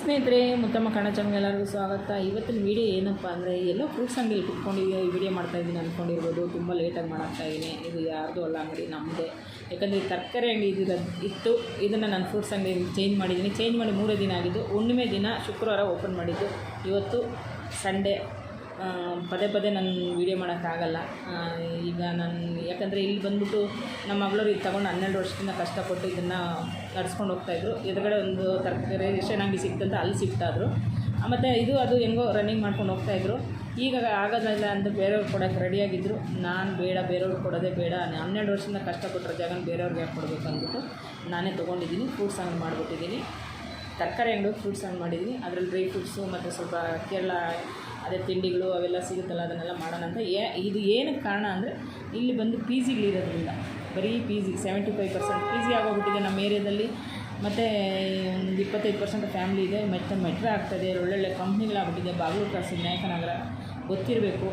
ಸ್ನೇಹಿತರೆ, ಮುತ್ತಮ್ಮ ಕನ್ನಡ ಚಾನಲ್ಗೆ ಎಲ್ಲರಿಗೂ ಸ್ವಾಗತ. ಇವತ್ತಿನ ವೀಡಿಯೋ ಏನಪ್ಪ ಅಂದರೆ, ಎಲ್ಲೋ ಫ್ರೂಟ್ಸ್ ಅಂಗಡಿಯಲ್ಲಿ ಕುತ್ಕೊಂಡಿದ್ದೀವಿ, ಈ ವಿಡಿಯೋ ಮಾಡ್ತಾಯಿದ್ದೀನಿ ಅಂದ್ಕೊಂಡಿರ್ಬೋದು. ತುಂಬ ಲೇಟಾಗಿ ಮಾಡ್ತಾಯಿದ್ದೀನಿ. ಇದು ಯಾರ್ದು ಅಲ್ಲ, ಅಂಗಡಿ ನಮ್ಮದೇ. ಯಾಕಂದರೆ ತರಕಾರಿ ಅಂಗಡಿ ಇತ್ತು, ಇದನ್ನು ನಾನು ಫ್ರೂಟ್ಸ್ ಅಂಗಡಿಗೆ ಚೇಂಜ್ ಮಾಡಿದ್ದೀನಿ. ಚೇಂಜ್ ಮಾಡಿ 3 ದಿನ ಆಗಿದ್ದು. ಹುಣ್ಣಿಮೆ ದಿನ ಶುಕ್ರವಾರ ಓಪನ್ ಮಾಡಿದ್ದು. ಇವತ್ತು ಸಂಡೇ. ಪದೇ ಪದೇ ನಾನು ವೀಡಿಯೋ ಮಾಡೋಕ್ಕಾಗಲ್ಲ. ಈಗ ನಾನು ಯಾಕಂದರೆ ಇಲ್ಲಿ ಬಂದುಬಿಟ್ಟು ನಮ್ಮ ಮಗಳವ್ರು ಇದು ತೊಗೊಂಡು 12 ವರ್ಷದಿಂದ ಕಷ್ಟಪಟ್ಟು ಇದನ್ನು ನಡ್ಸ್ಕೊಂಡು ಹೋಗ್ತಾಯಿದ್ರು. ಎದುರುಗಡೆ ಒಂದು ತರಕಾರಿ ರೇಷನ್ ಅಂಗಡಿ ಸಿಕ್ತಂತ ಅಲ್ಲಿ ಸಿಗ್ತಾಯಿದ್ರು. ಮತ್ತು ಇದು ಅದು ಹೆಂಗೋ ರನ್ನಿಂಗ್ ಮಾಡ್ಕೊಂಡು ಹೋಗ್ತಾಯಿದ್ರು. ಈಗ ಆಗೋದಿಲ್ಲ ಅಂತ ಬೇರೆಯವ್ರು ಕೊಡೋಕ್ಕೆ ರೆಡಿಯಾಗಿದ್ದರು. ನಾನು ಬೇಡ, ಬೇರೆಯವ್ರಿಗೆ ಕೊಡೋದೇ ಬೇಡ, 12 ವರ್ಷದಿಂದ ಕಷ್ಟಪಟ್ಟರೆ ಜಾಗನ ಬೇರೆಯವ್ರಿಗೆ ಯಾಕೆ ಕೊಡಬೇಕು ಅಂದ್ಬಿಟ್ಟು ನಾನೇ ತೊಗೊಂಡಿದ್ದೀನಿ. ಫ್ರೂಟ್ಸ್ ಅಂಗಡಿ ಮಾಡಿಬಿಟ್ಟಿದ್ದೀನಿ. ತರಕಾರಿ ಅಂಗಡಿ ಫ್ರೂಟ್ಸ್ ಅಂಗಡಿ ಮಾಡಿದ್ದೀನಿ. ಅದರಲ್ಲಿ ಡ್ರೈ ಫ್ರೂಟ್ಸು ಮತ್ತು ಸ್ವಲ್ಪ ಕೇರಳ ಅದೇ ತಿಂಡಿಗಳು ಅವೆಲ್ಲ ಸಿಗುತ್ತಲ್ಲ, ಅದನ್ನೆಲ್ಲ ಮಾಡೋಣ ಅಂತ. ಇದು ಏನಕ್ಕೆ ಕಾರಣ ಅಂದರೆ, ಇಲ್ಲಿ ಬಂದು ಪಿ ಜಿಗಳಿರೋದ್ರಿಂದ ಬರೀ ಪಿ ಜಿ 75% ಪಿ ಜಿ ಆಗೋಗ್ಬಿಟ್ಟಿದೆ ನಮ್ಮ ಏರಿಯಾದಲ್ಲಿ. ಮತ್ತು ಒಂದು 25% ಫ್ಯಾಮಿಲಿ ಇದೆ. ಮತ್ತು ಮೆಟ್ರೋ ಆಗ್ತಾಯಿದೆ, ಒಳ್ಳೊಳ್ಳೆ ಕಂಪ್ನಿಗಳಾಗ್ಬಿಟ್ಟಿದೆ. ಬಾಗ್ಲೂರು ಕ್ರಾಸ್, ನಾಯಕನಗರ ಗೊತ್ತಿರಬೇಕು.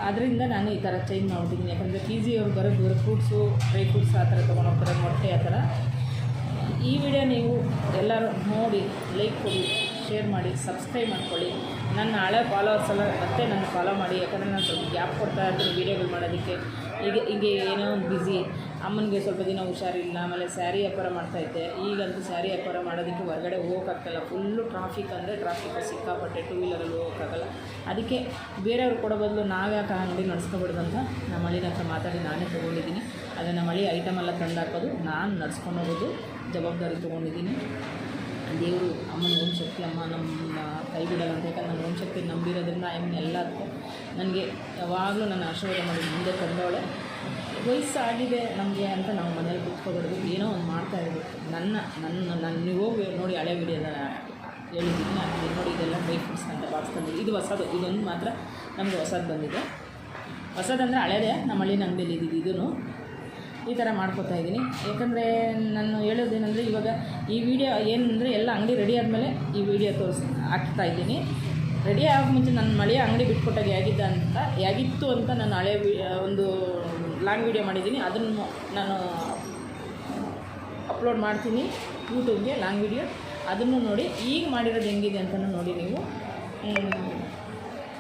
ಅದರಿಂದ ನಾನು ಈ ಥರ ಚೇಂಜ್ ಮಾಡ್ಬಿಟ್ಟಿದ್ದೀನಿ. ಯಾಕಂದರೆ ಪಿ ಜಿಯವ್ರು ಬರೋದು ಫ್ರೂಟ್ಸು, ಡ್ರೈ ಫ್ರೂಟ್ಸ್ ಆ ಥರ ತೊಗೊಂಡೋಗ್ತಾರೆ, ಮೊಟ್ಟೆ ಆ ಥರ. ಈ ವಿಡಿಯೋ ನೀವು ಎಲ್ಲರೂ ನೋಡಿ, ಲೈಕ್ ಕೊಡಿ, ಶೇರ್ ಮಾಡಿ, ಸಬ್ಸ್ಕ್ರೈಬ್ ಮಾಡ್ಕೊಳ್ಳಿ. ನನ್ನ ಹಳೆ ಫಾಲೋವರ್ಸ್ ಎಲ್ಲ ಮತ್ತೆ ನನ್ನ ಫಾಲೋ ಮಾಡಿ. ಯಾಕಂದರೆ ನಾನು ಸ್ವಲ್ಪ ಗ್ಯಾಪ್ ಕೊಡ್ತಾ ಇರ್ತೀನಿ ವೀಡಿಯೋಗಳು ಮಾಡೋದಕ್ಕೆ. ಈಗ ಏನೋ ಒಂದು ಬ್ಯುಸಿ. ಅಮ್ಮನಿಗೆ ಸ್ವಲ್ಪ ದಿನ ಹುಷಾರಿಲ್ಲ. ಆಮೇಲೆ ಸ್ಯಾರಿ ವ್ಯಾಪಾರ ಮಾಡ್ತಾಯಿದ್ದೆ. ಈಗಂತೂ ಸ್ಯಾರಿ ವ್ಯಾಪಾರ ಮಾಡೋದಕ್ಕೆ ಹೊರಗಡೆ ಹೋಗೋಕ್ಕಾಗ್ತಾಯಿಲ್ಲ. ಫುಲ್ಲು ಟ್ರಾಫಿಕ್ ಅಂದರೆ ಟ್ರಾಫಿಕ್ ಸಿಕ್ಕಾಪಟ್ಟೆ. 2 ವೀಲರಲ್ಲಿ ಹೋಗೋಕ್ಕಾಗಲ್ಲ. ಅದಕ್ಕೆ ಬೇರೆಯವ್ರು ಕೊಡೋ ಬದಲು ನಾವ್ಯಾಕೆ ಅಂಗಡಿ ನಡೆಸ್ಕೊಬಿಡ್ದು ಅಂತ ನಮ್ಮ ಹಳ್ಳಿನ ಹತ್ರ ಮಾತಾಡಿ ನಾನೇ ತೊಗೊಂಡಿದ್ದೀನಿ. ಅದನ್ನು ನಮ್ಮ ಹಳ್ಳಿ ಐಟಮೆಲ್ಲ ತಂದು ಹಾಕೋದು, ನಾನು ನಡ್ಸ್ಕೊಂಡು ಹೋಗೋದು ಜವಾಬ್ದಾರಿ ತೊಗೊಂಡಿದ್ದೀನಿ. ದೇವರು ಅಮ್ಮನ ಓಂ ಶಕ್ತಿ, ಅಮ್ಮ ನಮ್ಮ ಕೈ ಬಿಡಲ್ಲ ಅಂತ. ಯಾಕಂದ್ರೆ ನನ್ನ ಓಂ ಶಕ್ತಿ ನಂಬಿರೋದ್ರಿಂದ ಎಲ್ಲದಕ್ಕೂ ನನಗೆ ಯಾವಾಗಲೂ ನನ್ನ ಆಶೀರ್ವಾದ ಮಾಡಿ ಮುಂದೆ ತಂದವಳೆ. ವಯಸ್ಸಾಗಿದೆ ನಮಗೆ ಅಂತ ನಾವು ಮನೇಲಿ ಕೂತ್ಕೊಬಾರ್ದು, ಏನೋ ಒಂದು ಮಾಡ್ತಾ ಇರಬೇಕು. ನನ್ನ ನೀವು ಹೋಗಿ ನೋಡಿ, ಹಳೆ ವೀಡಿಯೋದ ಹೇಳಿದ್ದೀನಿ. ಅದು ನೋಡಿ, ಇದೆಲ್ಲ ಡ್ರೈ ಫ್ರೂಟ್ಸ್ ಅಂತ ಬಾಕ್ಸ್ ತಂದಿದ್ದು. ಇದು ಹೊಸದು, ಇದೊಂದು ಮಾತ್ರ ನಮಗೆ ಹೊಸದು ಬಂದಿದೆ. ಹೊಸದಂದರೆ ಹಳೇದೇ, ನಮ್ಮ ಹಳ್ಳಿನ ಅಂಗಡಿಯಲ್ಲಿ ಇದ್ದಿದ್ದು. ಇದೂ ಈ ಥರ ಮಾಡ್ಕೋತಾ ಇದ್ದೀನಿ. ಯಾಕಂದರೆ ನಾನು ಹೇಳೋದೇನೆಂದರೆ, ಇವಾಗ ಈ ವಿಡಿಯೋ ಏನಂದರೆ ಎಲ್ಲ ಅಂಗಡಿ ರೆಡಿ ಆದಮೇಲೆ ಈ ವಿಡಿಯೋ ಹಾಕ್ತಾ ಇದ್ದೀನಿ. ರೆಡಿ ಆಗೋ ಮುಂಚೆ ನನ್ನ ಮಳೆಯ ಅಂಗಡಿ ಬಿಟ್ಕೊಟ್ಟಾಗ ಹೇಗಿತ್ತು ಅಂತ ನಾನು ಹಳೆ ಒಂದು ಲಾಂಗ್ ವೀಡಿಯೋ ಮಾಡಿದ್ದೀನಿ. ಅದನ್ನು ನಾನು ಅಪ್ಲೋಡ್ ಮಾಡ್ತೀನಿ ಯೂಟ್ಯೂಬ್ಗೆ, ಲಾಂಗ್ ವೀಡಿಯೋ. ಅದನ್ನು ನೋಡಿ, ಈಗ ಮಾಡಿರೋದು ಹೆಂಗಿದೆ ಅಂತಲೂ ನೋಡಿ. ನೀವು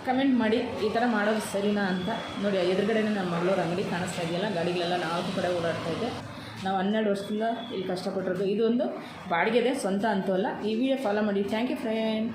ಕಮೆಂಟ್ ಮಾಡಿ, ಈ ಥರ ಮಾಡೋದು ಸರಿನಾ ಅಂತ ನೋಡಿ. ಎದುರುಗಡೆನೇ ನಮ್ಮ ಮಗಳವ್ರ ಅಂಗಡಿ ಕಾಣಿಸ್ತಾ ಇದೆಯಲ್ಲ, ಗಾಡಿಗಳೆಲ್ಲ 4 ಕಡೆ ಓಡಾಡ್ತಾಯಿದ್ದೆ. ನಾವು 12 ವರ್ಷದಿಂದ ಇಲ್ಲಿ ಕಷ್ಟಪಟ್ಟಿರೋದು. ಇದೊಂದು ಬಾಡಿಗೆದೆ, ಸ್ವಂತ ಅಂತೂ ಅಲ್ಲ. ಈ ವಿಡಿಯೋ ಫಾಲೋ ಮಾಡಿ. Thank you friend.